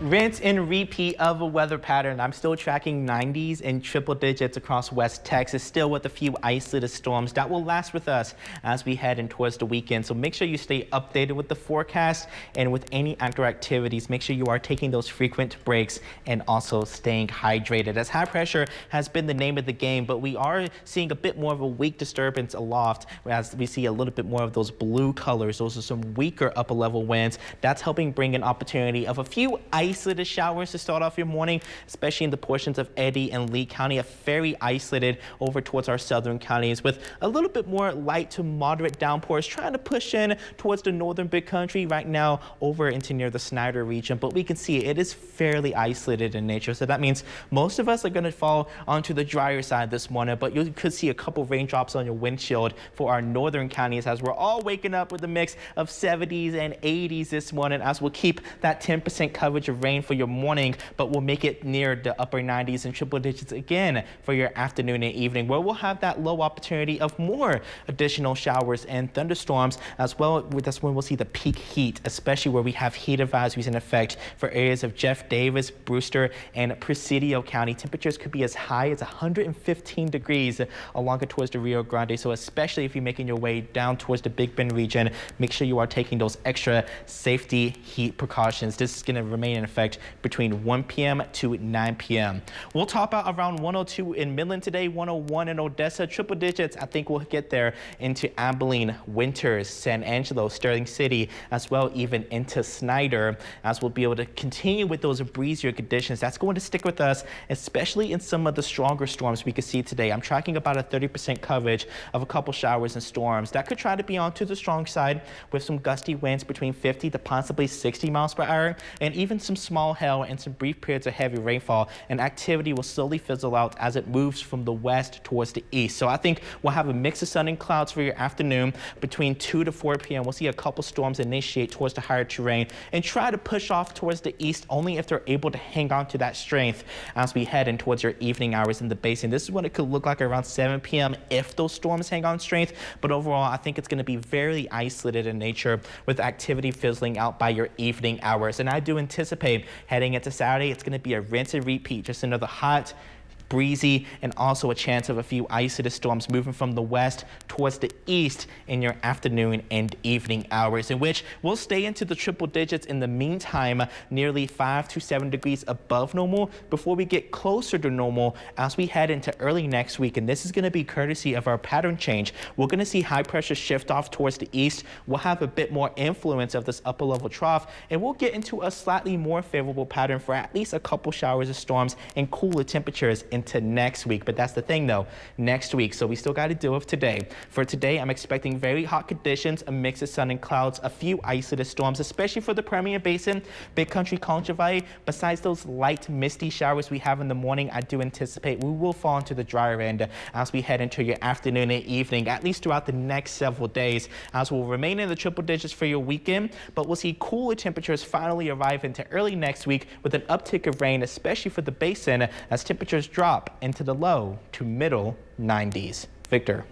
Rinse and repeat of a weather pattern. I'm still tracking 90s and triple digits across West Texas, still with a few isolated storms that will last with us as we head in towards the weekend. So make sure you stay updated with the forecast and with any outdoor activities. Make sure you are taking those frequent breaks and also staying hydrated, as high pressure has been the name of the game, but we are seeing a bit more of a weak disturbance aloft as we see a little bit more of those blue colors. Those are some weaker upper level winds. That's helping bring an opportunity of a few isolated showers to start off your morning, especially in the portions of Eddy and Lee County, a very isolated over towards our southern counties with a little bit more light to moderate downpours trying to push in towards the northern big country right now over into near the Snyder region. But we can see it is fairly isolated in nature. So that means most of us are going to fall onto the drier side this morning, but you could see a couple raindrops on your windshield for our northern counties as we're all waking up with a mix of 70s and 80s this morning, as we'll keep that 10% coverage of rain for your morning, but we'll make it near the upper 90s and triple digits again for your afternoon and evening, where we'll have that low opportunity of more additional showers and thunderstorms as well. That's when we'll see the peak heat, especially where we have heat advisories in effect for areas of Jeff Davis, Brewster, and Presidio County. Temperatures could be as high as 115 degrees along towards the Rio Grande. So especially if you're making your way down towards the Big Bend region, make sure you are taking those extra safety heat precautions. This is going to remain in effect between 1 p.m. to 9 p.m. We'll top out around 102 in Midland today, 101 in Odessa, triple digits. I think we'll get there into Abilene, Winters, San Angelo, Sterling City, as well even into Snyder, as we'll be able to continue with those breezier conditions. That's going to stick with us, especially in some of the stronger storms we could see today. I'm tracking about a 30% coverage of a couple showers and storms that could try to be onto the strong side with some gusty winds between 50 to possibly 60 miles per hour, and even some small hail and some brief periods of heavy rainfall, and activity will slowly fizzle out as it moves from the west towards the east. So I think we'll have a mix of sun and clouds for your afternoon. Between 2 to 4 p.m. we'll see a couple storms initiate towards the higher terrain and try to push off towards the east only if they're able to hang on to that strength as we head in towards your evening hours in the basin. This is what it could look like around 7 p.m. if those storms hang on strength, but overall I think it's going to be very isolated in nature with activity fizzling out by your evening hours. And I do anticipate heading into Saturday, it's going to be a rinse and repeat, just another hot, breezy, and also a chance of a few isolated storms moving from the west towards the east in your afternoon and evening hours, in which we'll stay into the triple digits in the meantime, nearly 5 to 7 degrees above normal before we get closer to normal as we head into early next week. And this is going to be courtesy of our pattern change. We're going to see high pressure shift off towards the east. We'll have a bit more influence of this upper level trough, and we'll get into a slightly more favorable pattern for at least a couple showers of storms and cooler temperatures into next week. But that's the thing though, next week, so we still got to deal with today. For today, I'm expecting very hot conditions, a mix of sun and clouds, a few isolated storms, especially for the Permian Basin, Big Country, Concho Valley. Besides those light misty showers we have in the morning, I do anticipate we will fall into the drier end as we head into your afternoon and evening, at least throughout the next several days, as we'll remain in the triple digits for your weekend, but we'll see cooler temperatures finally arrive into early next week with an uptick of rain, especially for the basin, as temperatures drop into the low to middle 90s. Victor.